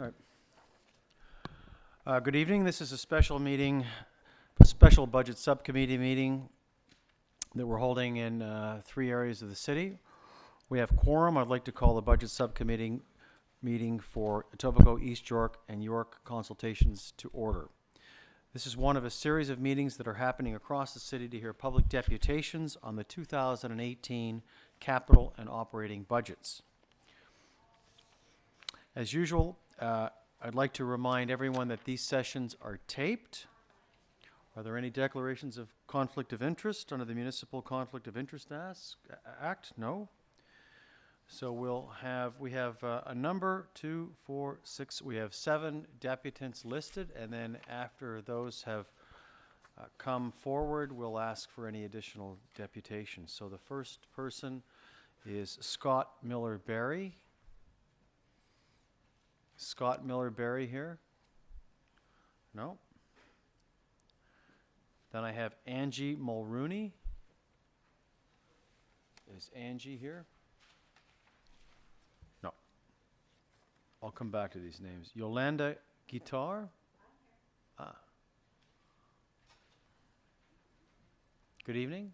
All right. Good evening. This is a special meeting, a special budget subcommittee meeting that we're holding in 3 areas of the city. We have quorum. I'd like to call the budget subcommittee meeting for Etobicoke, East York, and York consultations to order. This is one of a series of meetings that are happening across the city to hear public deputations on the 2018 capital and operating budgets. As usual, I'd like to remind everyone that these sessions are taped. Are there any declarations of conflict of interest under the Municipal Conflict of Interest Act? No. So we have a number, 2, 4, 6, we have 7 deputants listed, and then after those have come forward, we'll ask for any additional deputations. So the first person is Scott Miller Barre. Scott Miller Barre here? No. Then I have Angie Mulrooney. Is Angie here? No. I'll come back to these names. Yolanda Guitar? Ah. Good evening.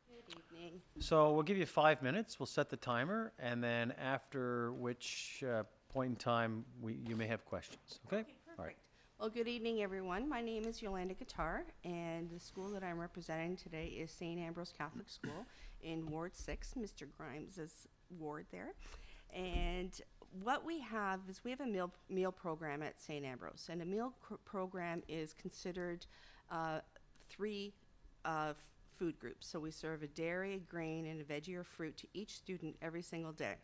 Good evening. So we'll give you 5 minutes. We'll set the timer, and then after which point in time you may have questions. Okay? All right. Well, good evening, everyone. My name is Yolanda Guitar, and the school that I'm representing today is St. Ambrose Catholic School in Ward 6, Mr. Grimes' ward there. And what we have is we have a meal program at St. Ambrose, and a meal program is considered 3 food groups. So we serve a dairy, a grain, and a veggie or fruit to each student every single day.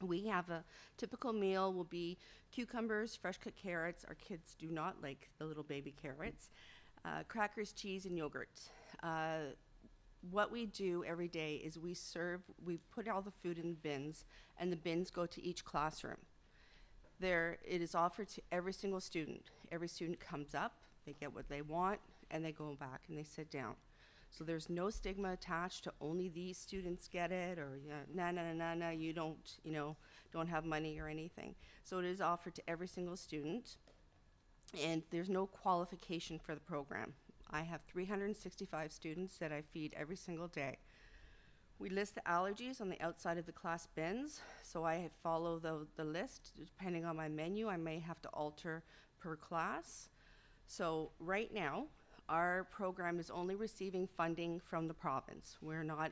We have a typical meal will be cucumbers, fresh cut carrots. Our kids do not like the little baby carrots. Crackers, cheese, and yogurt. What we do every day is we put all the food in the bins, and the bins go to each classroom. It is offered to every single student. Every student comes up, they get what they want, and they go back and they sit down. So there's no stigma attached to only these students get it, or no, you don't have money or anything. So it is offered to every single student, and there's no qualification for the program. I have 365 students that I feed every single day. We list the allergies on the outside of the class bins, so I follow the list. Depending on my menu, I may have to alter per class. So right now, our program is only receiving funding from the province. We're not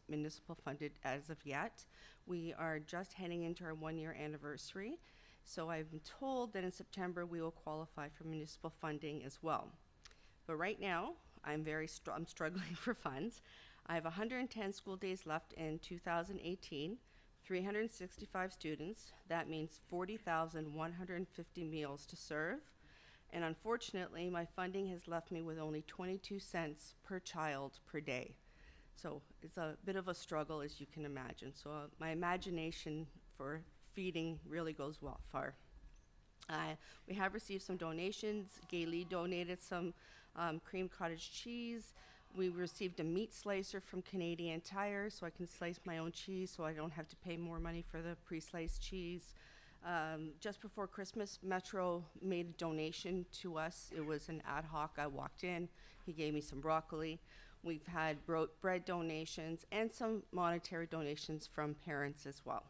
municipal funded as of yet. We are just heading into our 1-year anniversary. So I've been told that in September we will qualify for municipal funding as well. But right now, I'm struggling for funds. I have 110 school days left in 2018, 365 students. That means 40,150 meals to serve. And unfortunately, my funding has left me with only 22 cents per child per day. So it's a bit of a struggle, as you can imagine. So my imagination for feeding really goes far. We have received some donations. Gayle donated some cream cottage cheese. We received a meat slicer from Canadian Tire, so I can slice my own cheese so I don't have to pay more money for the pre-sliced cheese. Just before Christmas, Metro made a donation to us. It was an ad hoc. I walked in, he gave me some broccoli. We've had bread donations and some monetary donations from parents as well.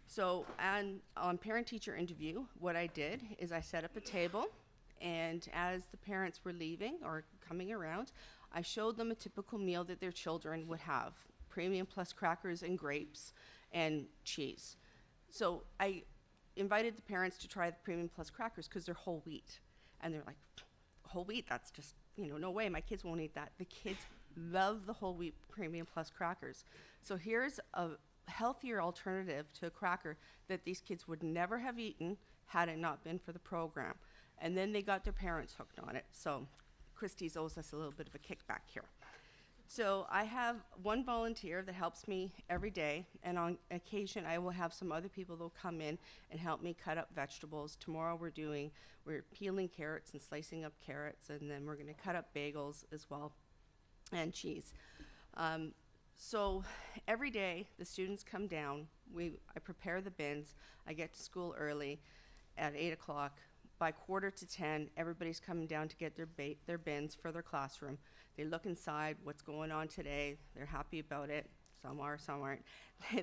So on parent-teacher interview, what I did is I set up a table, and as the parents were leaving or coming around, I showed them a typical meal that their children would have: Premium Plus crackers and grapes and cheese. So I invited the parents to try the Premium Plus crackers because they're whole wheat. And they're like, whole wheat? That's just, no way, my kids won't eat that. The kids love the whole wheat Premium Plus crackers. So here's a healthier alternative to a cracker that these kids would never have eaten had it not been for the program. And then they got their parents hooked on it. So Christie's owes us a little bit of a kickback here. So I have one volunteer that helps me every day, and on occasion I will have some other people that will come in and help me cut up vegetables. Tomorrow we're peeling carrots and slicing up carrots, and then we're going to cut up bagels as well, and cheese. So every day the students come down, I prepare the bins, I get to school early, at 8 o'clock. By 9:45, everybody's coming down to get their bins for their classroom. They look inside, what's going on today. They're happy about it. Some are, some aren't.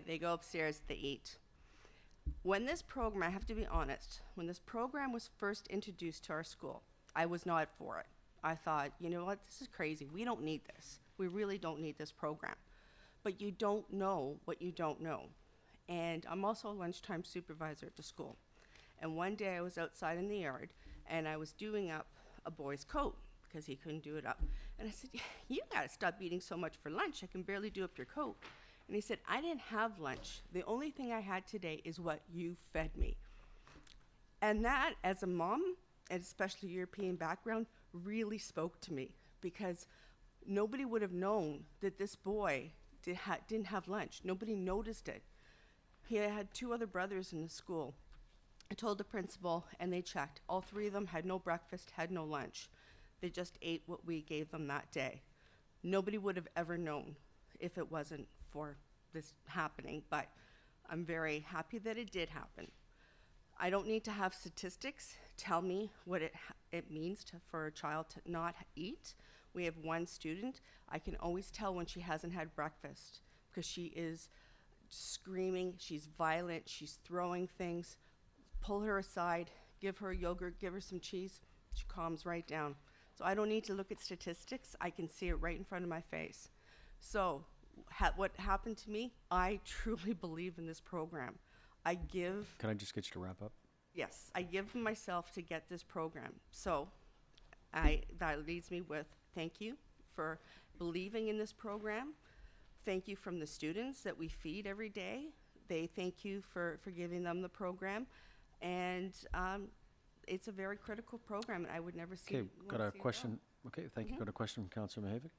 They go upstairs, they eat. When this program, I have to be honest, when this program was first introduced to our school, I was not for it. I thought, you know what, this is crazy. We don't need this. We really don't need this program. But you don't know what you don't know. And I'm also a lunchtime supervisor at the school. And one day I was outside in the yard, and I was doing up a boy's coat because he couldn't do it up. And I said, you gotta stop eating so much for lunch. I can barely do up your coat. And he said, I didn't have lunch. The only thing I had today is what you fed me. And that, as a mom, and especially European background, really spoke to me, because nobody would have known that this boy didn't have lunch. Nobody noticed it. He had 2 other brothers in the school. I told the principal, and they checked. All 3 of them had no breakfast, had no lunch. They just ate what we gave them that day. Nobody would have ever known if it wasn't for this happening, but I'm very happy that it did happen. I don't need to have statistics tell me what it means for a child to not eat. We have 1 student. I can always tell when she hasn't had breakfast, because she is screaming, she's violent, she's throwing things. Pull her aside, give her yogurt, give her some cheese, she calms right down. So I don't need to look at statistics. I can see it right in front of my face. So what happened to me, I truly believe in this program. Can I just get you to wrap up? Yes, I give myself to get this program. So that leads me with thank you for believing in this program. Thank you from the students that we feed every day. They thank you for giving them the program. And it's a very critical program, and I would never see. Okay, got a question. Okay, thank you. Got a question from Councillor Mahavik.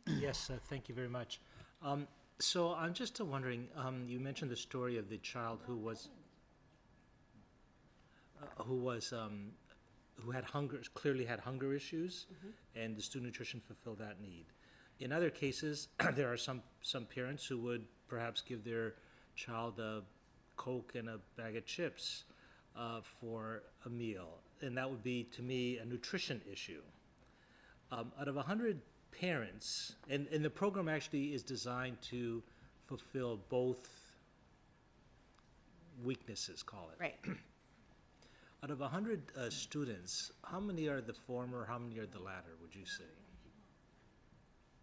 Yes, thank you very much. So I'm just wondering, you mentioned the story of the child who had hunger, clearly had hunger issues, and the student nutrition fulfilled that need. In other cases, there are some parents who would perhaps give their child a Coke and a bag of chips for a meal, and that would be, to me, a nutrition issue. Out of 100 parents, and the program actually is designed to fulfill both weaknesses, call it. Right. Out of 100 students, how many are the former, how many are the latter, would you say?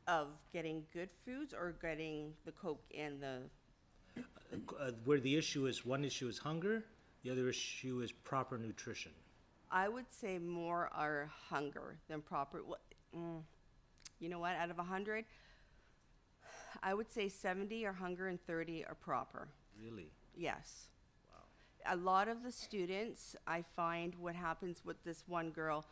Of getting good foods or getting the Coke and the... Where the issue is, one issue is hunger, the other issue is proper nutrition. I would say more are hunger than proper. You know what? Out of 100, I would say 70 are hunger and 30 are proper. Really? Yes. Wow. A lot of the students, I find what happens with this one girl,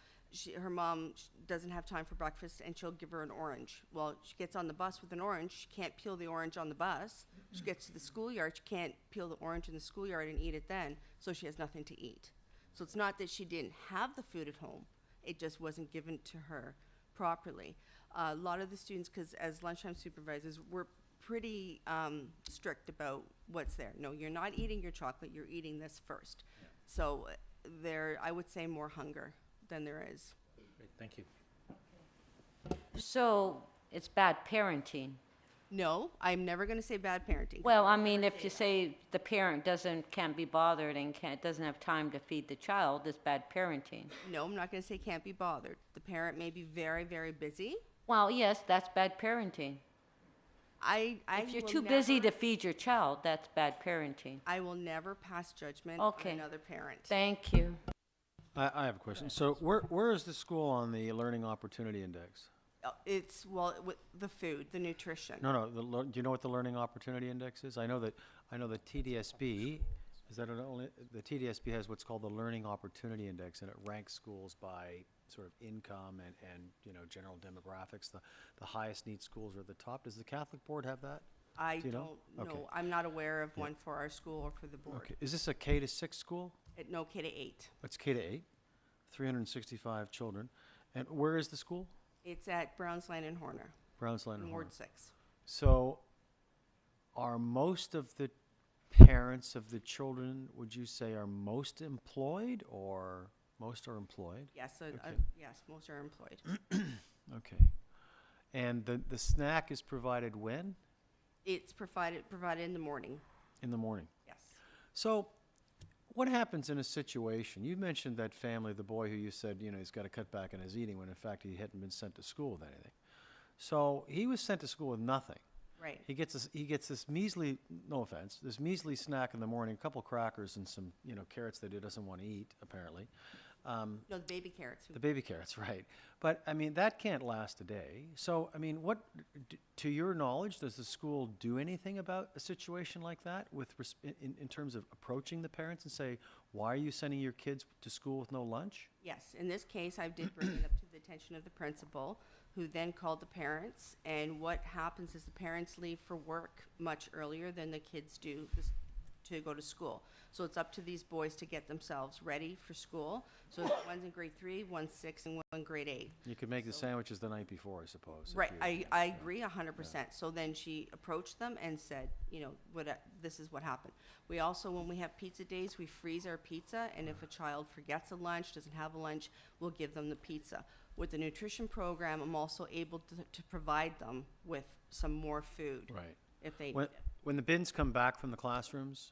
her mom doesn't have time for breakfast, and she'll give her an orange. Well, she gets on the bus with an orange. She can't peel the orange on the bus. She gets to the schoolyard. She can't peel the orange in the schoolyard and eat it then, so she has nothing to eat. So it's not that she didn't have the food at home. It just wasn't given to her properly. A lot of the students, because as lunchtime supervisors, we're pretty strict about what's there. No, you're not eating your chocolate. You're eating this first. Yeah. So I would say more hunger than there is. Great, thank you. So it's bad parenting. No, I'm never going to say bad parenting. Well, I mean, if you say the parent can't be bothered and doesn't have time to feed the child, it's bad parenting. No, I'm not going to say can't be bothered. The parent may be very, very busy. Well, yes, that's bad parenting. If you're too busy to feed your child, that's bad parenting. I will never pass judgment Okay. on another parent. Thank you. I have a question. So where is the school on the Learning Opportunity Index? It's, with the food, the nutrition. No. Do you know what the Learning Opportunity Index is? I know that TDSB, is that only, the TDSB has what's called the Learning Opportunity Index, and it ranks schools by sort of income and general demographics. The highest need schools are at the top. Does the Catholic Board have that? I Do you don't know? know. Okay. I'm not aware of one for our school or for the board. Okay. Is this a K to 6 school? No, K to 8. It's K to 8, 365 children. And where is the school? It's at Browns Lane and Horner, Browns Lane and in Ward Horner. 6. So are most of the parents of the children, would you say, are most employed or most are employed? Yes, Okay. yes, most are employed. Okay. And the snack is provided when? It's provided in the morning. In the morning. Yes. So what happens in a situation? You mentioned that family, the boy who you said, he's got to cut back on his eating when in fact he hadn't been sent to school with anything. So he was sent to school with nothing. Right. He gets this measly, no offense, this measly snack in the morning, a couple crackers and some, carrots that he doesn't want to eat, apparently. No, the baby carrots. The baby carrots, right. But, that can't last a day. So, what, to your knowledge, does the school do anything about a situation like that in terms of approaching the parents and say, why are you sending your kids to school with no lunch? Yes. In this case, I did bring it up to the attention of the principal, who then called the parents. And what happens is the parents leave for work much earlier than the kids do to go to school. So it's up to these boys to get themselves ready for school. So one's in grade 3, one's 6, and one grade 8. You could make the sandwiches the night before, I suppose. Right, I agree 100%. So then she approached them and said, this is what happened. We also, when we have pizza days, we freeze our pizza, and if a child forgets a lunch, doesn't have a lunch, we'll give them the pizza. With the nutrition program, I'm also able to provide them with some more food. Right. If they need When, it. when the bins come back from the classrooms,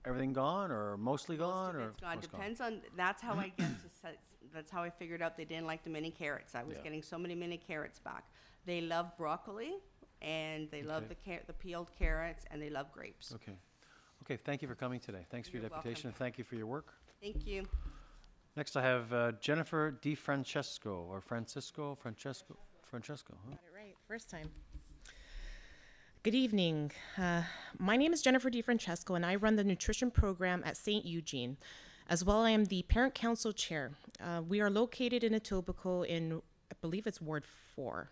everything gone or mostly gone? Most of it's gone. Most Depends on, that's how I get to, that's how I figured out they didn't like the mini carrots. I was Yeah. getting so many mini carrots back. They love broccoli, and they love Okay. the peeled carrots, and they love grapes. Okay. Okay, thank you for coming today. Thanks for your You're deputation, and thank you for your work. Thank you. Next, I have Jennifer Defrancesco, or Francesco, huh? Got it right, first time. Good evening. My name is Jennifer Defrancesco, and I run the nutrition program at St. Eugene. As well, I am the parent council chair. We are located in Etobicoke in, I believe it's Ward 4.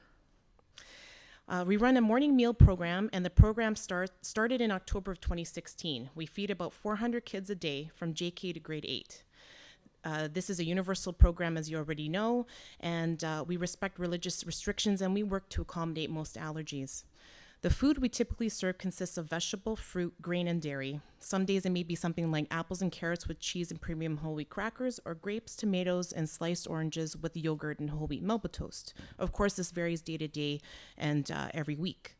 We run a morning meal program, and the program started in October of 2016. We feed about 400 kids a day from JK to grade 8. This is a universal program, as you already know, and we respect religious restrictions, and we work to accommodate most allergies. The food we typically serve consists of vegetable, fruit, grain, and dairy. Some days it may be something like apples and carrots with cheese and premium whole wheat crackers, or grapes, tomatoes, and sliced oranges with yogurt and whole wheat Melba toast. Of course, this varies day to day and every week.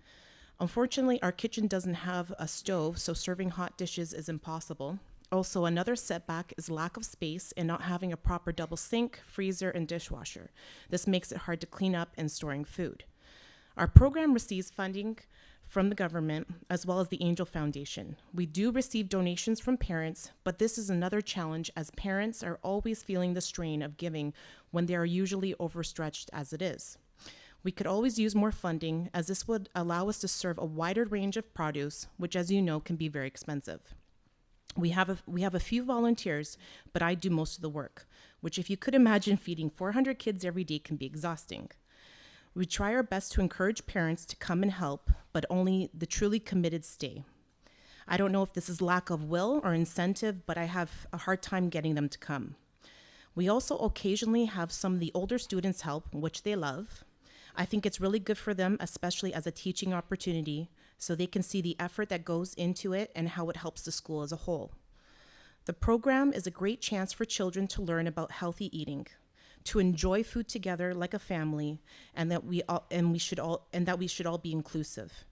Unfortunately, our kitchen doesn't have a stove, so serving hot dishes is impossible. Also, another setback is lack of space and not having a proper double sink, freezer, and dishwasher. This makes it hard to clean up and storing food. Our program receives funding from the government as well as the Angel Foundation. We do receive donations from parents, but this is another challenge as parents are always feeling the strain of giving when they are usually overstretched as it is. We could always use more funding, as this would allow us to serve a wider range of produce, which, as you know, can be very expensive. We have a few volunteers, but I do most of the work, which, if you could imagine, feeding 400 kids every day can be exhausting. We try our best to encourage parents to come and help, but only the truly committed stay. I don't know if this is lack of will or incentive, but I have a hard time getting them to come. We also occasionally have some of the older students help, which they love. I think it's really good for them, especially as a teaching opportunity, so they can see the effort that goes into it and how it helps the school as a whole. The program is a great chance for children to learn about healthy eating, to enjoy food together like a family, and that we should all be inclusive.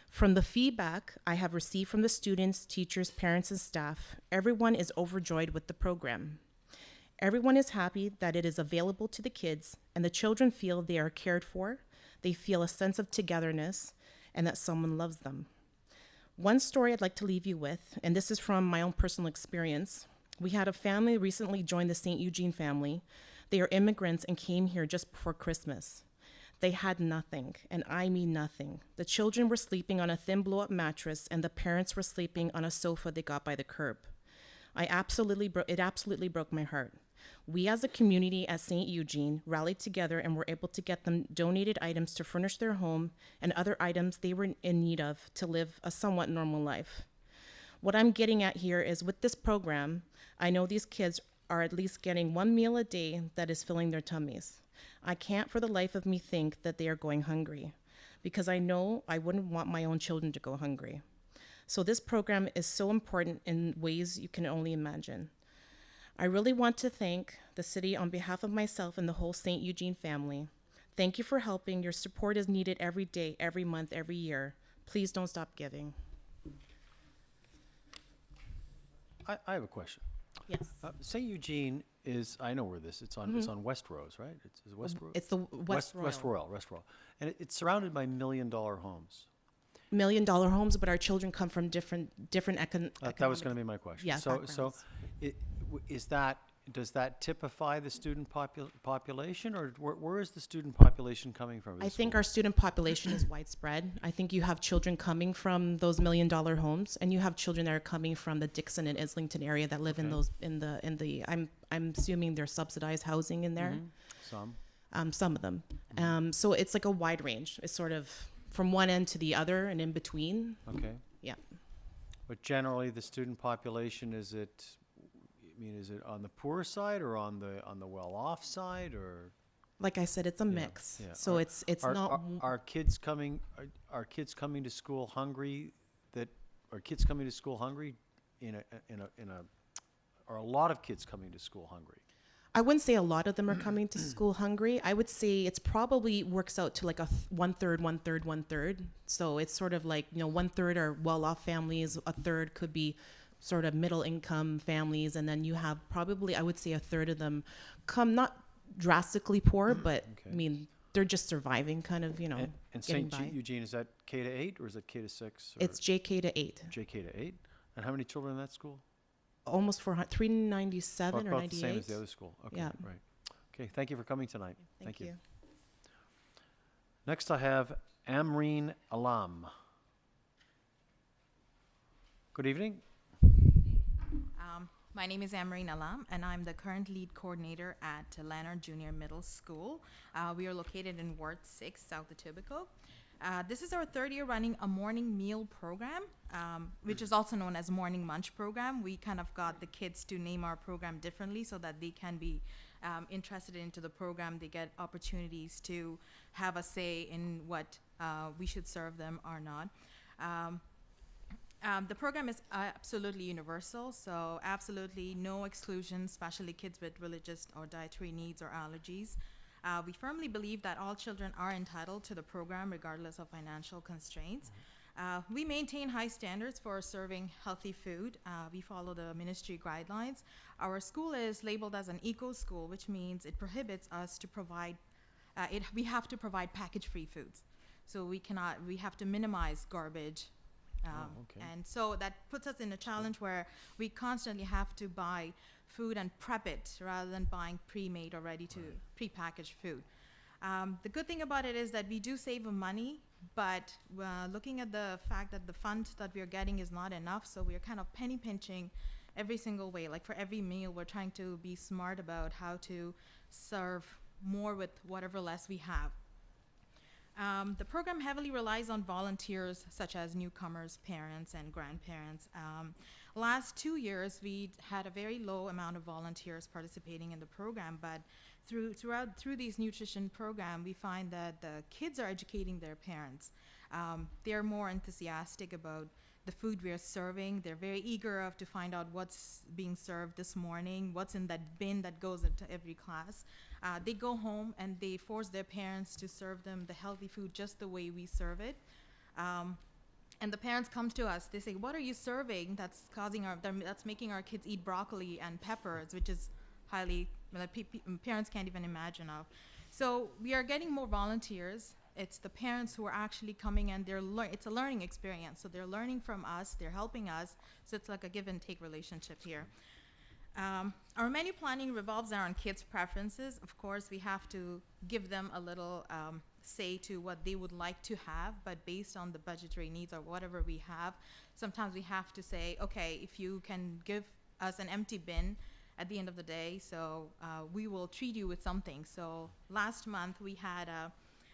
From the feedback I have received from the students, teachers, parents, and staff, everyone is overjoyed with the program. Everyone is happy that it is available to the kids, and the children feel they are cared for, they feel a sense of togetherness, and that someone loves them. One story I'd like to leave you with, and this is from my own personal experience. We had a family recently join the St. Eugene family. They are immigrants and came here just before Christmas. They had nothing, and I mean nothing. The children were sleeping on a thin blow-up mattress, and the parents were sleeping on a sofa they got by the curb. It absolutely broke my heart. We as a community at St. Eugene rallied together and were able to get them donated items to furnish their home and other items they were in need of to live a somewhat normal life. What I'm getting at here is with this program, I know these kids are at least getting one meal a day that is filling their tummies. I can't for the life of me think that they are going hungry, because I know I wouldn't want my own children to go hungry. So this program is so important in ways you can only imagine. I really want to thank the city on behalf of myself and the whole St. Eugene family. Thank you for helping. Your support is needed every day, every month, every year. Please don't stop giving. I have a question. Yes. St. Eugene is, I know where this, it's on West Rose, right? It's West Rose? It's the West Royal. West Royal. And it's surrounded by $1 million homes. $1 million homes, but our children come from different That was going to be my question. Yeah, So backgrounds. does that typify the student population, or where is the student population coming from? I think our student population is widespread. I think you have children coming from those $1 million homes, and you have children that are coming from the Dixon and Islington area that live in those in the. I'm assuming there's subsidized housing in there. Some of them. So it's like a wide range. It's sort of from one end to the other and in between. Okay. Yeah. But generally, the student population, is it on the poor side or on the well-off side, or? Like I said, it's a mix. Yeah. So it's not. Are kids coming to school hungry? Are kids coming to school hungry? Are a lot of kids coming to school hungry? I wouldn't say a lot of them are coming to school hungry. I would say it's probably works out to like a one third. So it's sort of like, 1/3 are well-off families, a third could be sort of middle-income families, and then you have probably, I would say, a third of them come not drastically poor, but Okay. I mean, they're just surviving, kind of, And getting St. by. Eugene, is that K to 8 or is it K to 6? It's JK to 8, JK to 8. And how many children in that school? almost 397 or About 98. the same as the other school. Okay, Yeah. right. Okay, thank you for coming tonight. Thank you. Next, I have Amreen Alam. Good evening. My name is Amreen Alam, and I'm the current lead coordinator at Lanark Junior Middle School. We are located in Ward 6, South Etobicoke. This is our third year running a morning meal program, which is also known as morning munch program. We kind of got the kids to name our program differently so that they can be interested into the program. They get opportunities to have a say in what we should serve them or not. The program is absolutely universal, so absolutely no exclusions, especially kids with religious or dietary needs or allergies. We firmly believe that all children are entitled to the program regardless of financial constraints. We maintain high standards for serving healthy food. We follow the ministry guidelines. Our school is labeled as an eco school, which means it prohibits us to provide, we have to provide package-free foods. So we have to minimize garbage. Okay. And so that puts us in a challenge where we constantly have to buy food and prep it rather than buying pre-made or ready to pre-packaged food. The good thing about it is that we do save money, but looking at the fact that the fund that we're getting is not enough, so we're kind of penny pinching every single way. Like for every meal, we're trying to be smart about how to serve more with whatever less we have. The program heavily relies on volunteers such as newcomers, parents, and grandparents. Last 2 years, we had a very low amount of volunteers participating in the program, but through these nutrition program, we find that the kids are educating their parents. They're more enthusiastic about the food we're serving. They're very eager to find out what's being served this morning, what's in that bin that goes into every class. They go home and they force their parents to serve them the healthy food just the way we serve it. And the parents come to us. They say, "What are you serving that's making our kids eat broccoli and peppers," which is highly parents can't even imagine of. So we are getting more volunteers. It's the parents who are actually coming, and it's a learning experience. So they're learning from us, they're helping us. So it's like a give and take relationship here. Our menu planning revolves around kids' preferences. Of course, we have to give them a little say to what they would like to have, but based on the budgetary needs or whatever we have, sometimes we have to say, okay, if you can give us an empty bin at the end of the day, so we will treat you with something. So last month we had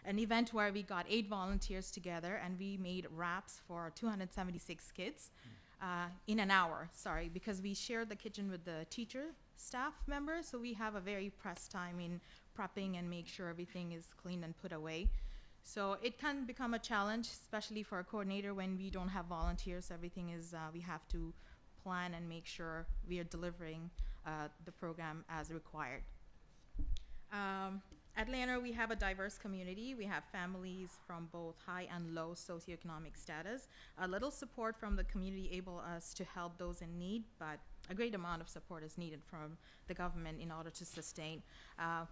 an event where we got 8 volunteers together and we made wraps for 276 kids in an hour, because we shared the kitchen with the teacher staff members, so we have a very pressed time in prepping and make sure everything is cleaned and put away. So it can become a challenge, especially for a coordinator when we don't have volunteers. Everything is, we have to plan and make sure we are delivering the program as required. At Lanner, we have a diverse community. We have families from both high and low socioeconomic status. A little support from the community able us to help those in need, but a great amount of support is needed from the government in order to sustain.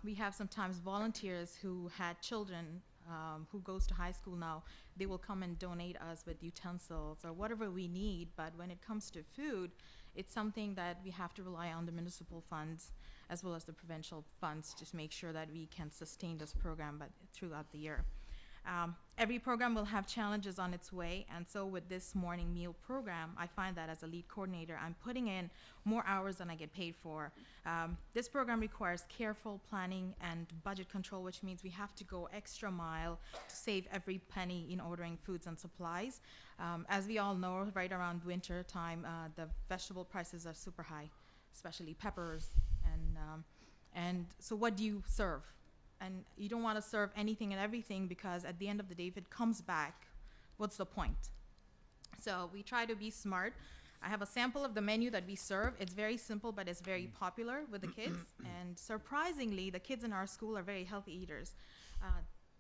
We have sometimes volunteers who had children who goes to high school now. They will come and donate us with utensils or whatever we need, but when it comes to food, it's something that we have to rely on the municipal funds as well as the provincial funds to make sure that we can sustain this program throughout the year. Every program will have challenges on its way, and so with this morning meal program, I find that as a lead coordinator, I'm putting in more hours than I get paid for. This program requires careful planning and budget control, which means we have to go extra mile to save every penny in ordering foods and supplies. As we all know, right around winter time, the vegetable prices are super high, especially peppers, and so what do you serve? And you don't want to serve anything and everything, because at the end of the day, if it comes back, what's the point? So we try to be smart. I have a sample of the menu that we serve. It's very simple, but it's very popular with the kids. And surprisingly, the kids in our school are very healthy eaters.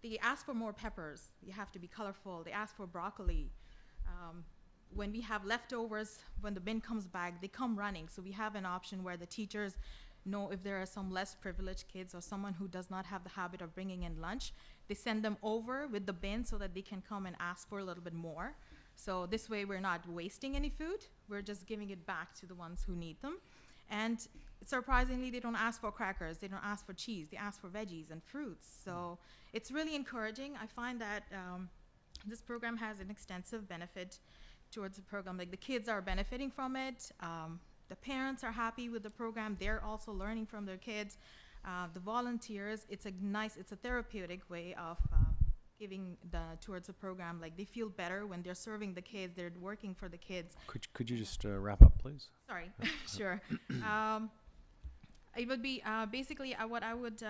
They ask for more peppers. You have to be colorful. They ask for broccoli. When we have leftovers, when the bin comes back, they come running. So we have an option where the teachers know if there are some less privileged kids or someone who does not have the habit of bringing in lunch, they send them over with the bin so that they can come and ask for a little bit more. So this way we're not wasting any food, we're just giving it back to the ones who need them. And surprisingly, they don't ask for crackers, they don't ask for cheese, they ask for veggies and fruits. So it's really encouraging. I find that this program has an extensive benefit towards the program. Like, the kids are benefiting from it. The parents are happy with the program. They're also learning from their kids. The volunteers, it's a therapeutic way of giving towards the program. Like, they feel better when they're serving the kids, they're working for the kids. Could you just wrap up, please? Sorry, sure. It would be basically what I would,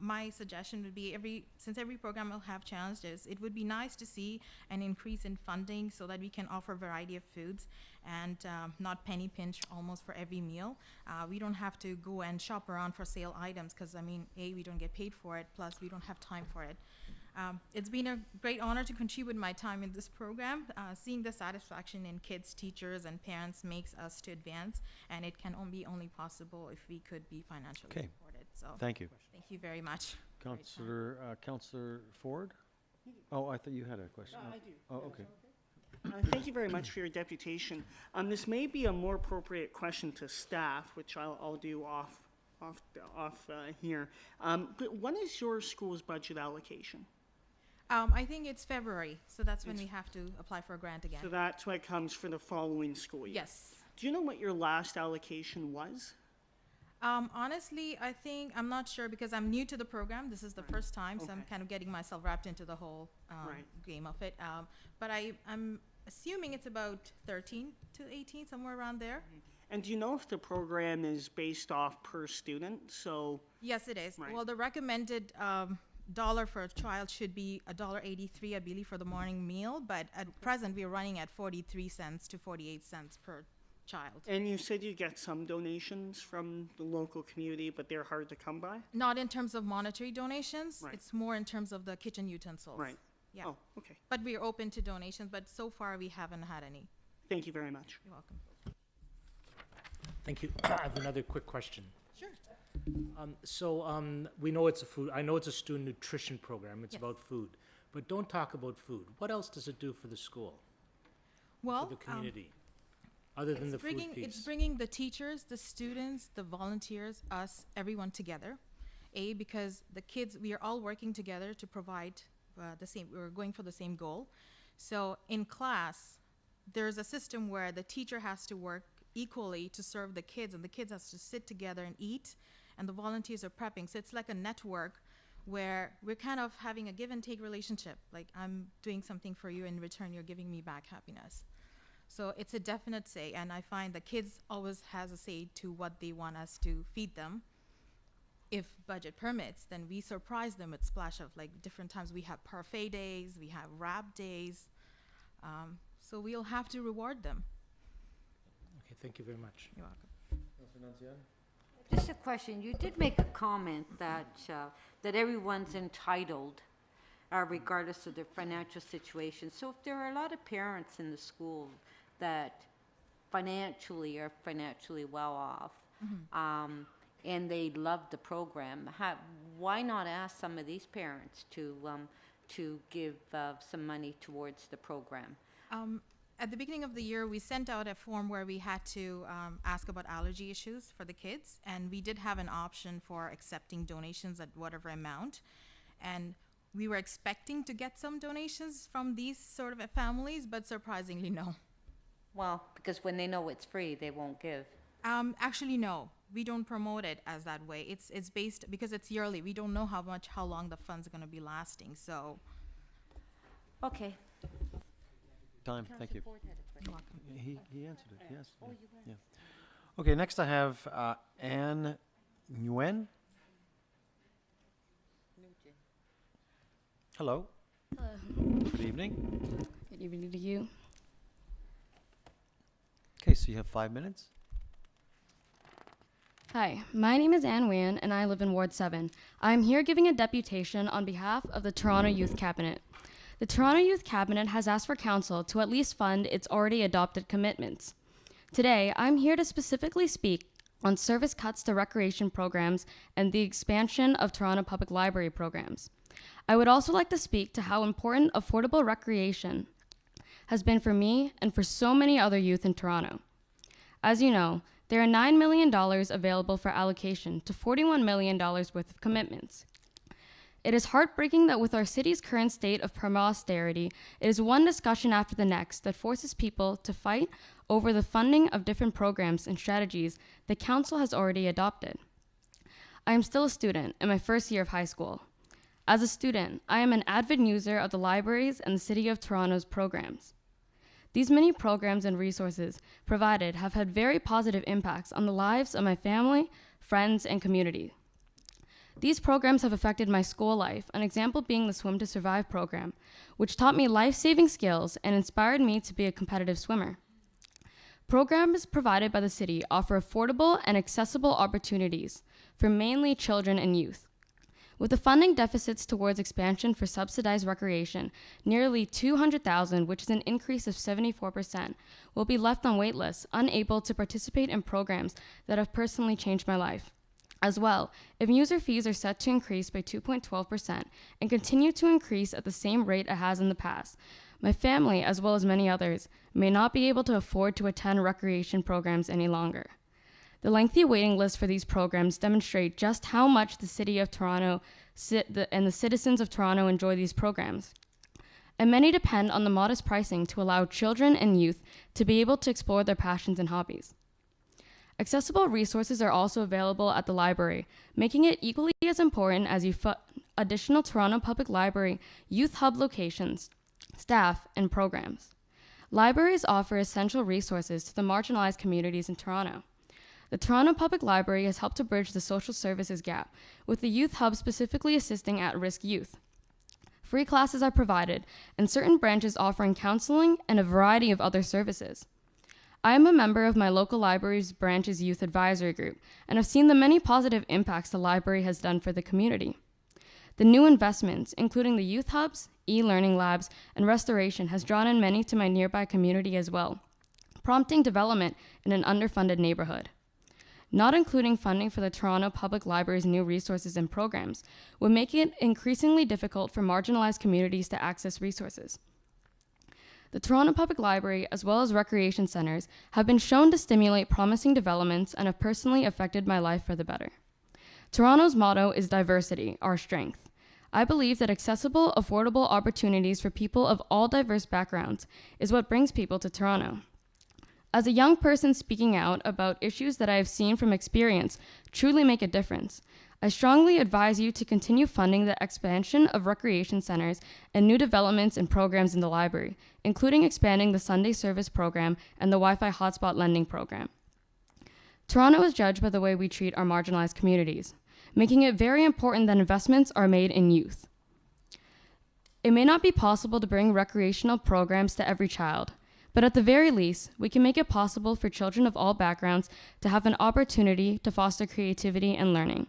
my suggestion would be since every program will have challenges, it would be nice to see an increase in funding so that we can offer a variety of foods and not penny pinch almost for every meal. We don't have to go and shop around for sale items because, I mean, A, we don't get paid for it, plus we don't have time for it. It's been a great honor to contribute my time in this program. Seeing the satisfaction in kids, teachers, and parents makes us to advance, and it can be only possible if we could be financially supported. So Thank you. thank you very much. Councillor Ford? Oh, I thought you had a question. I do. Oh, okay. Thank you very much for your deputation. This may be a more appropriate question to staff, which I'll do off here. But when is your school's budget allocation? I think it's February, so that's when we have to apply for a grant again. So that's what comes for the following school year? Yes. Do you know what your last allocation was? Honestly, I'm not sure because I'm new to the program. This is the first time, so I'm Okay. kind of getting myself wrapped into the whole game of it. But I'm assuming it's about 13 to 18, somewhere around there. And do you know if the program is based off per student? So Yes, it is. Right. Well, the recommended dollar for a child should be $1.83, I believe, for the morning meal. But at present, we're running at 43 cents to 48 cents per child. And you said you get some donations from the local community, but they're hard to come by? Not in terms of monetary donations. Right. It's more in terms of the kitchen utensils. Right. Yeah. Oh, okay. But we're open to donations, but so far we haven't had any. Thank you very much. You're welcome. Thank you. I have another quick question. Sure. We know it's I know it's a student nutrition program, it's Yes. about food, but don't talk about food. What else does it do for the school, Well, for the community, other than the food piece? it's bringing the teachers, the students, the volunteers, us, everyone together. Because the kids, we are all working together to provide we're going for the same goal. So in class, there's a system where the teacher has to work equally to serve the kids, and the kids have to sit together and eat, and the volunteers are prepping. So it's like a network where we're kind of having a give and take relationship. Like, I'm doing something for you, in return you're giving me back happiness. So it's a definite say, and I find the kids always has a say to what they want us to feed them. if budget permits, then we surprise them with splash of like different times. We have parfait days, we have wrap days. So we'll have to reward them. Okay, thank you very much. You're welcome. Just a question. You did make a comment that that everyone's entitled, regardless of their financial situation. So if there are a lot of parents in the school that financially are financially well off, and they love the program, why not ask some of these parents to give some money towards the program? At the beginning of the year, we sent out a form where we had to ask about allergy issues for the kids, and we did have an option for accepting donations at whatever amount. And we were expecting to get some donations from these sort of families, but surprisingly, no. Well, because when they know it's free, they won't give. Actually, no. We don't promote it as that way. It's based, because it's yearly. We don't know how long the fund's going to be lasting, so. Okay. Time, thank you. You're welcome. He answered it, yes. Yeah. Okay, next I have Anne Nguyen. Hello. Hello. Good evening. Good evening to you. Okay, so you have 5 minutes. Hi, my name is Anne Nguyen, and I live in Ward 7. I'm here giving a deputation on behalf of the Toronto Youth Cabinet. The Toronto Youth Cabinet has asked for council to at least fund its already adopted commitments. Today, I'm here to specifically speak on service cuts to recreation programs and the expansion of Toronto Public Library programs. I would also like to speak to how important affordable recreation has been for me and for so many other youth in Toronto. As you know, there are $9 million available for allocation to $41 million worth of commitments. It is heartbreaking that with our city's current state of austerity, it is one discussion after the next that forces people to fight over the funding of different programs and strategies the council has already adopted. I am still a student in my first year of high school. As a student, I am an avid user of the libraries and the City of Toronto's programs. These many programs and resources provided have had very positive impacts on the lives of my family, friends, and community. These programs have affected my school life, an example being the Swim to Survive program, which taught me life-saving skills and inspired me to be a competitive swimmer. Programs provided by the city offer affordable and accessible opportunities for mainly children and youth. With the funding deficits towards expansion for subsidized recreation, nearly $200,000, which is an increase of 74%, will be left on wait lists, unable to participate in programs that have personally changed my life. As well, if user fees are set to increase by 2.12% and continue to increase at the same rate it has in the past, my family, as well as many others, may not be able to afford to attend recreation programs any longer. The lengthy waiting lists for these programs demonstrate just how much the City of Toronto and the citizens of Toronto enjoy these programs. And many depend on the modest pricing to allow children and youth to be able to explore their passions and hobbies. Accessible resources are also available at the library, making it equally as important as additional Toronto Public Library Youth Hub locations, staff, and programs. Libraries offer essential resources to the marginalized communities in Toronto. The Toronto Public Library has helped to bridge the social services gap, with the Youth Hub specifically assisting at-risk youth. Free classes are provided, and certain branches offering counseling and a variety of other services. I am a member of my local library's branch's youth advisory group and have seen the many positive impacts the library has done for the community. The new investments, including the youth hubs, e-learning labs, and restoration, has drawn in many to my nearby community as well, prompting development in an underfunded neighborhood. Not including funding for the Toronto Public Library's new resources and programs would make it increasingly difficult for marginalized communities to access resources. The Toronto Public Library, as well as recreation centers, have been shown to stimulate promising developments and have personally affected my life for the better. Toronto's motto is diversity, our strength. I believe that accessible, affordable opportunities for people of all diverse backgrounds is what brings people to Toronto. As a young person speaking out about issues that I have seen from experience truly make a difference, I strongly advise you to continue funding the expansion of recreation centers and new developments and programs in the library, including expanding the Sunday service program and the Wi-Fi hotspot lending program. Toronto is judged by the way we treat our marginalized communities. making it very important that investments are made in youth. It may not be possible to bring recreational programs to every child, but at the very least, we can make it possible for children of all backgrounds to have an opportunity to foster creativity and learning.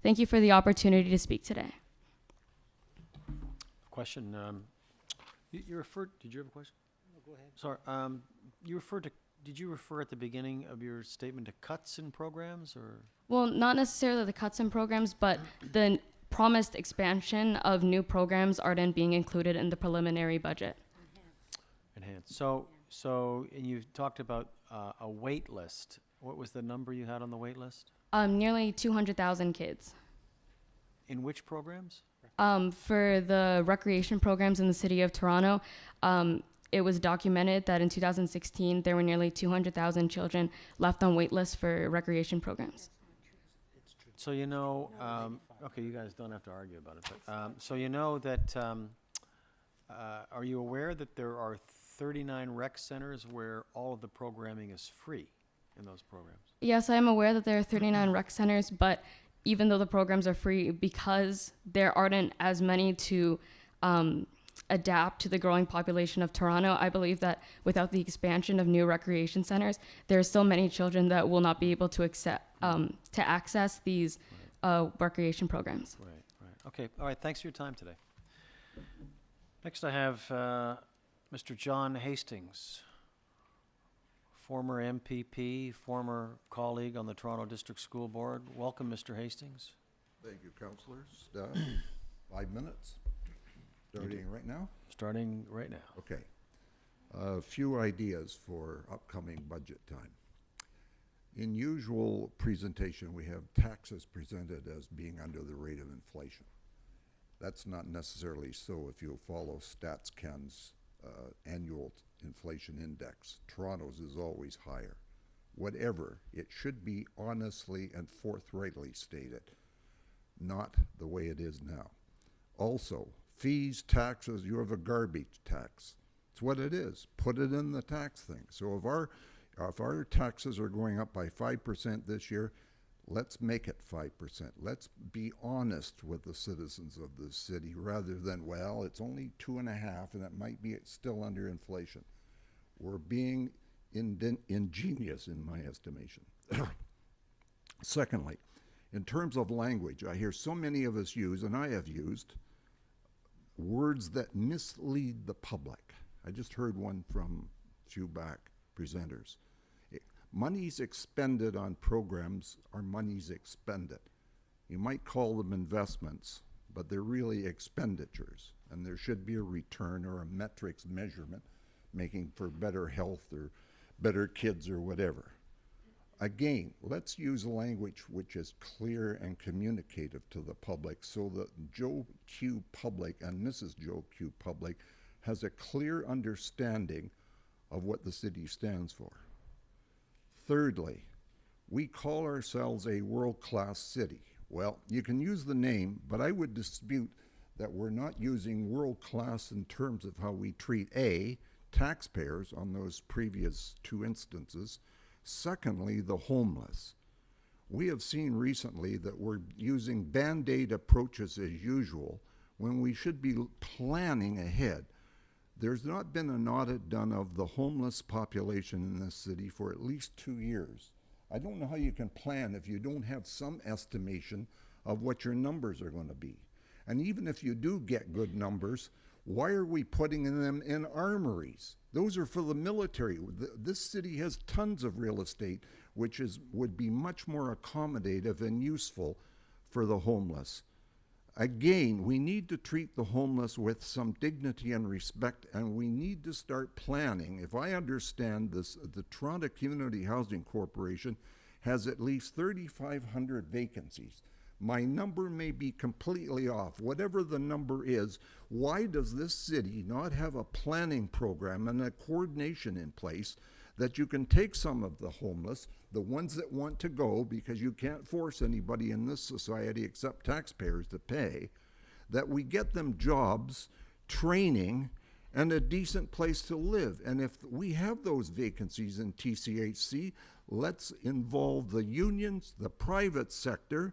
Thank you for the opportunity to speak today. Question, you referred, did you have a question? No, go ahead. Sorry, did you refer at the beginning of your statement to cuts in programs, or? Well, not necessarily the cuts in programs, but the promised expansion of new programs aren't being included in the preliminary budget. Enhanced. So, and you talked about a wait list. What was the number you had on the wait list? Nearly 200,000 kids. In which programs? For the recreation programs in the city of Toronto, it was documented that in 2016, there were nearly 200,000 children left on wait lists for recreation programs. So you know, okay, you guys don't have to argue about it, but so you know that, are you aware that there are 39 rec centers where all of the programming is free in those programs? Yes, I am aware that there are 39 rec centers, but even though the programs are free, because there aren't as many to adapt to the growing population of Toronto, I believe that without the expansion of new recreation centers, there are still many children that will not be able to access these recreation programs. Right. Okay, all right, thanks for your time today. Next I have Mr. John Hastings, former MPP, former colleague on the Toronto District School Board. Welcome, Mr. Hastings. Thank you, councillors. Staff, 5 minutes. Starting right now? Starting right now. Okay. A few ideas for upcoming budget time. In usual presentation, we have taxes presented as being under the rate of inflation. That's not necessarily so if you follow StatsCan's annual inflation index. Toronto's is always higher. Whatever, it should be honestly and forthrightly stated, not the way it is now. Also, fees, taxes, you have a garbage tax. It's what it is. Put it in the tax thing. So if our taxes are going up by 5% this year, let's make it 5%. Let's be honest with the citizens of this city rather than, well, it's only 2.5 and it might be still under inflation. We're being ingenious in my estimation. Secondly, in terms of language, I hear so many of us use, and I have used, words that mislead the public. I just heard one from a few back presenters. Monies expended on programs are monies expended. You might call them investments, but they're really expenditures, and there should be a return or a metrics measurement making for better health or better kids or whatever. Again, let's use language which is clear and communicative to the public so that Joe Q. Public and Mrs. Joe Q. Public has a clear understanding of what the city stands for. Thirdly, we call ourselves a world-class city. Well, you can use the name, but I would dispute that we're not using world-class in terms of how we treat A, taxpayers on those previous two instances. Secondly, the homeless. We have seen recently that we're using Band-Aid approaches as usual when we should be planning ahead. There's not been an audit done of the homeless population in this city for at least 2 years. I don't know how you can plan if you don't have some estimation of what your numbers are going to be. And even if you do get good numbers, why are we putting them in armories? Those are for the military. This city has tons of real estate, which would be much more accommodative and useful for the homeless. Again, we need to treat the homeless with some dignity and respect, and we need to start planning. If I understand this, the Toronto Community Housing Corporation has at least 3,500 vacancies. My number may be completely off. Whatever the number is, why does this city not have a planning program and a coordination in place that you can take some of the homeless, the ones that want to go, because you can't force anybody in this society except taxpayers to pay, that we get them jobs, training, and a decent place to live. And if we have those vacancies in TCHC, let's involve the unions, the private sector,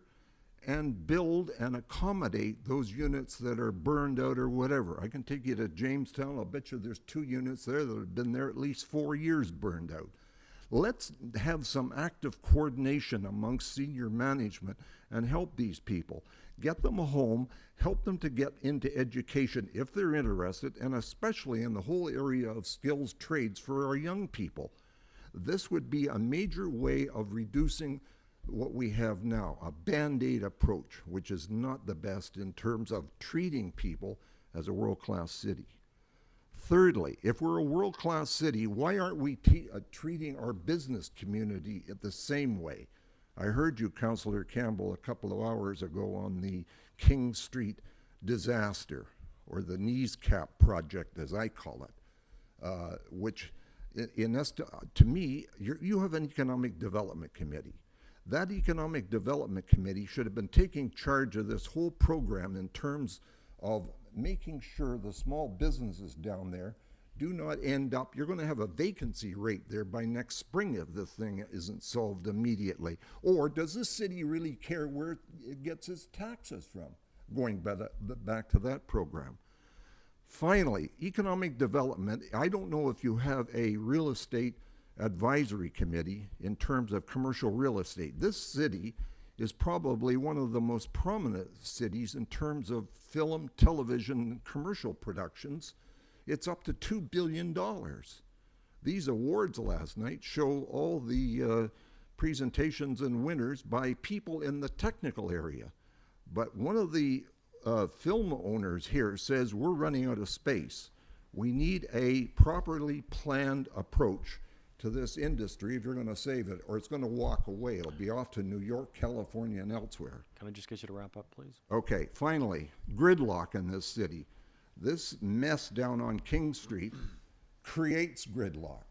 and build and accommodate those units that are burned out or whatever. I can take you to Jamestown. I'll bet you there's 2 units there that have been there at least 4 years burned out. Let's have some active coordination amongst senior management and help these people. Get them a home, help them to get into education if they're interested, and especially in the whole area of skills trades for our young people. This would be a major way of reducing what we have now, a Band-Aid approach, which is not the best in terms of treating people as a world-class city. Thirdly, if we're a world-class city, why aren't we treating our business community the same way? I heard you, Councillor Campbell, a couple of hours ago on the King Street disaster, or the knees cap project, as I call it, which, to me, you have an economic development committee. That economic development committee should have been taking charge of this whole program in terms of making sure the small businesses down there do not end up, you're going to have a vacancy rate there by next spring if the thing isn't solved immediately. Or does this city really care where it gets its taxes from? Going back to that program. Finally, economic development. I don't know if you have a real estate advisory committee in terms of commercial real estate. This city is probably one of the most prominent cities in terms of film, television, and commercial productions. It's up to $2 billion. These awards last night show all the presentations and winners by people in the technical area. But one of the film owners here says we're running out of space. We need a properly planned approach to this industry if you're going to save it, or it's going to walk away. It'll be off to New York, California, and elsewhere. Can I just get you to wrap up, please? Okay, finally, gridlock in this city. This mess down on King Street creates gridlock.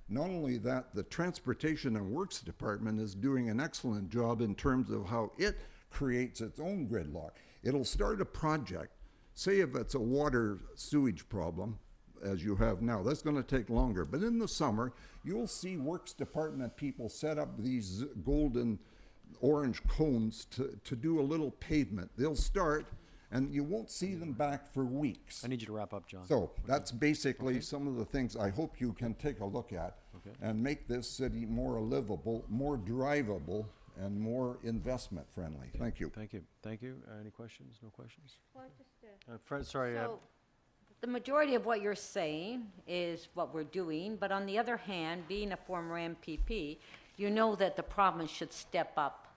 Not only that, the Transportation and Works Department is doing an excellent job in terms of how it creates its own gridlock. It'll start a project, say if it's a water sewage problem, as you have now, that's going to take longer. But in the summer, you'll see Works Department people set up these golden orange cones to do a little pavement. They'll start, and you won't see them back for weeks. I need you to wrap up, John. So that's basically some of the things I hope you can take a look at and make this city more livable, more drivable, and more investment friendly. Thank you. Thank you. Thank you. Any questions? No questions? Well, just, Fred, sorry. so, the majority of what you're saying is what we're doing, but on the other hand, being a former MPP, you know that the province should step up.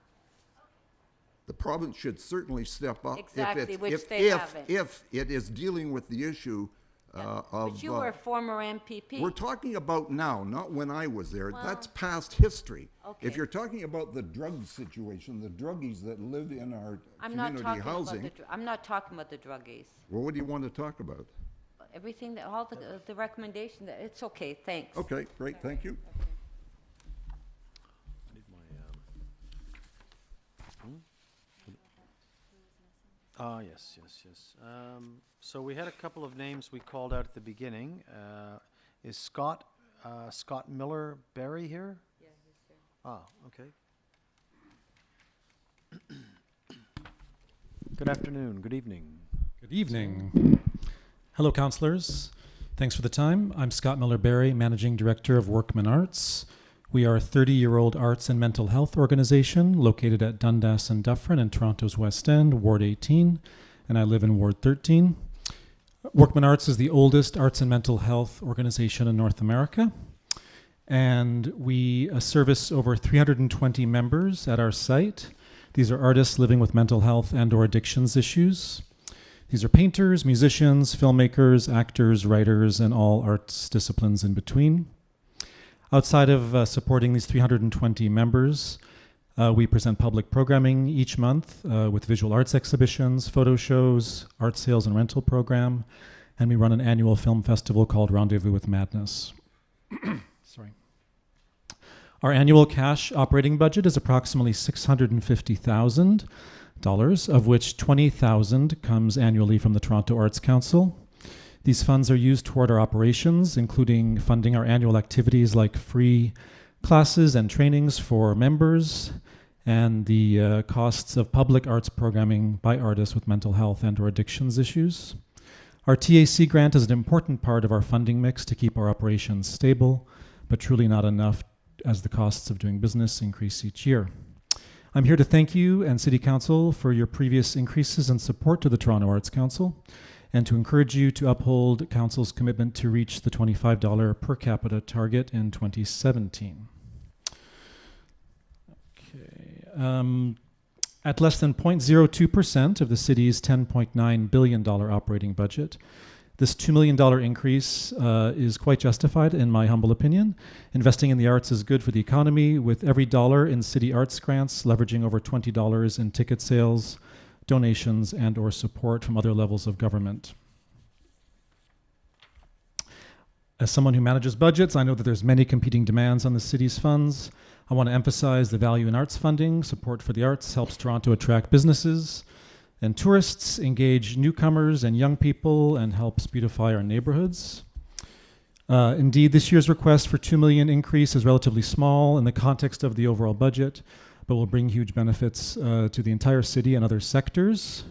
The province should certainly step up Exactly, which they haven't. if it is dealing with the issue of. But you were a former MPP. We're talking about now, not when I was there. Well, that's past history. okay. If you're talking about the drug situation, the druggies that live in our I'm not community talking housing, about I'm not talking about the druggies. well, what do you want to talk about? Everything that, all the recommendation, that it's okay, thanks. Okay, great, thank you. I need my, yes. So we had a couple of names we called out at the beginning. Is Scott Miller Barre here? Yeah, he's here. Ah, okay. Good afternoon, good evening. Good evening. Hello, councillors. Thanks for the time. I'm Scott Miller Barre, Managing Director of Workman Arts. We are a 30-year-old arts and mental health organization located at Dundas and Dufferin in Toronto's West End, Ward 18, and I live in Ward 13. Workman Arts is the oldest arts and mental health organization in North America, and we service over 320 members at our site. These are artists living with mental health and or addictions issues. These are painters, musicians, filmmakers, actors, writers, and all arts disciplines in between. Outside of supporting these 320 members, we present public programming each month with visual arts exhibitions, photo shows, art sales and rental program, and we run an annual film festival called Rendezvous with Madness. Sorry. Our annual cash operating budget is approximately $650,000, of which $20,000 comes annually from the Toronto Arts Council. These funds are used toward our operations, including funding our annual activities like free classes and trainings for members, and the costs of public arts programming by artists with mental health and or addictions issues. Our TAC grant is an important part of our funding mix to keep our operations stable, but truly not enough as the costs of doing business increase each year. I'm here to thank you and City Council for your previous increases in support to the Toronto Arts Council, and to encourage you to uphold Council's commitment to reach the $25 per capita target in 2017. Okay. At less than 0.02% of the city's $10.9 billion operating budget, this $2 million increase is quite justified, in my humble opinion. Investing in the arts is good for the economy, with every dollar in city arts grants leveraging over $20 in ticket sales, donations, and or support from other levels of government. As someone who manages budgets, I know that there's many competing demands on the city's funds. I want to emphasize the value in arts funding. Support for the arts helps Toronto attract businesses and tourists, engage newcomers and young people, and helps beautify our neighborhoods. Indeed, this year's request for $2 million increase is relatively small in the context of the overall budget, but will bring huge benefits to the entire city and other sectors.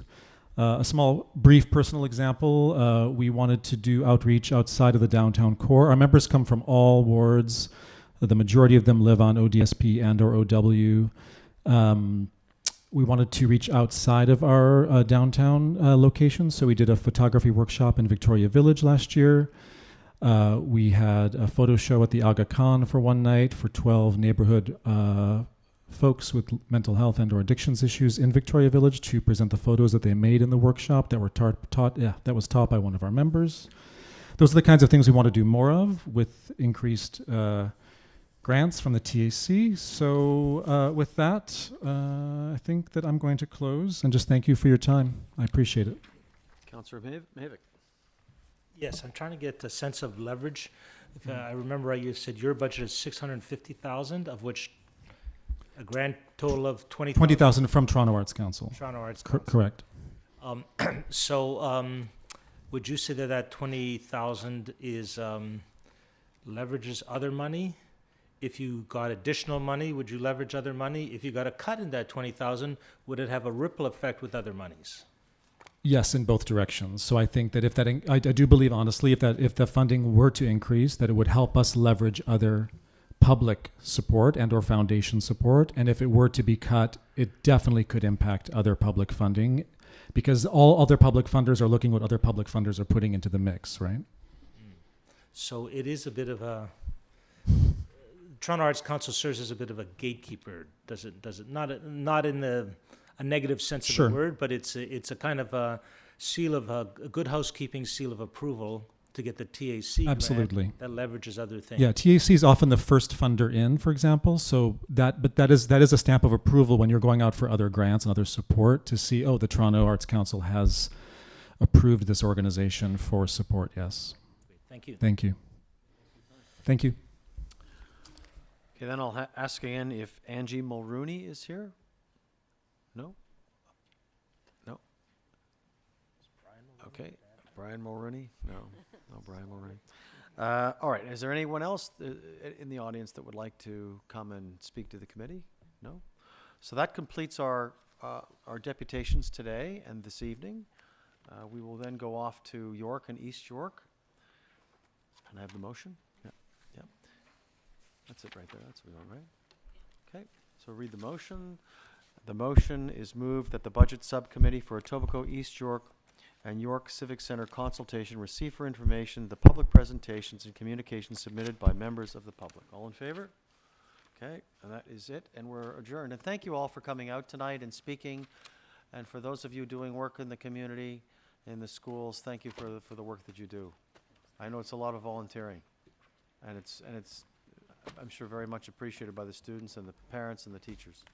A small, brief personal example, we wanted to do outreach outside of the downtown core. Our members come from all wards. The majority of them live on ODSP and or OW. We wanted to reach outside of our downtown location, so we did a photography workshop in Victoria Village last year. We had a photo show at the Aga Khan for one night for 12 neighborhood folks with mental health and or addictions issues in Victoria Village to present the photos that they made in the workshop that were that was taught by one of our members. Those are the kinds of things we want to do more of with increased grants from the TAC. So with that, I think that I'm going to close and just thank you for your time. I appreciate it. Councillor Mavic. Yes, I'm trying to get a sense of leverage. If I remember right, you said your budget is 650,000, of which a grand total of 20,000. 20,000 from Toronto Arts Council. Toronto Arts Council. Correct. Would you say that that 20,000 is leverages other money? If you got additional money, would you leverage other money? If you got a cut in that 20,000, would it have a ripple effect with other monies? Yes, in both directions. So I think that if that, I do believe honestly, if the funding were to increase, that it would help us leverage other public support and or foundation support. And if it were to be cut, it definitely could impact other public funding, because all other public funders are looking what other public funders are putting into the mix, right? So it is a bit of a, Toronto Arts Council serves as a bit of a gatekeeper, does it? Not in a negative sense of Sure. the word, but it's a kind of a seal of a good housekeeping seal of approval to get the TAC Absolutely. grant that leverages other things. Yeah, TAC is often the first funder in, for example. So that is a stamp of approval when you're going out for other grants and other support to see, oh, the Toronto Arts Council has approved this organization for support. Yes. Thank you. Thank you. Thank you. Okay, then I'll ask again if Angie Mulrooney is here. No? No? Okay. Brian Mulrooney? No. No, Brian Mulrooney. All right. Is there anyone else in the audience that would like to come and speak to the committee? No? So that completes our deputations today and this evening. We will then go off to York and East York. Can I have the motion? Yeah. Yeah. That's it right there. That's what we want, right? Okay. So read the motion. The motion is moved that the Budget Subcommittee for Etobicoke, East York, and York Civic Center consultation receive for information the public presentations and communications submitted by members of the public. All in favor? Okay, and that is it, and we're adjourned. And thank you all for coming out tonight and speaking. And for those of you doing work in the community, in the schools, thank you for the work that you do. I know it's a lot of volunteering, and it's I'm sure very much appreciated by the students and the parents and the teachers.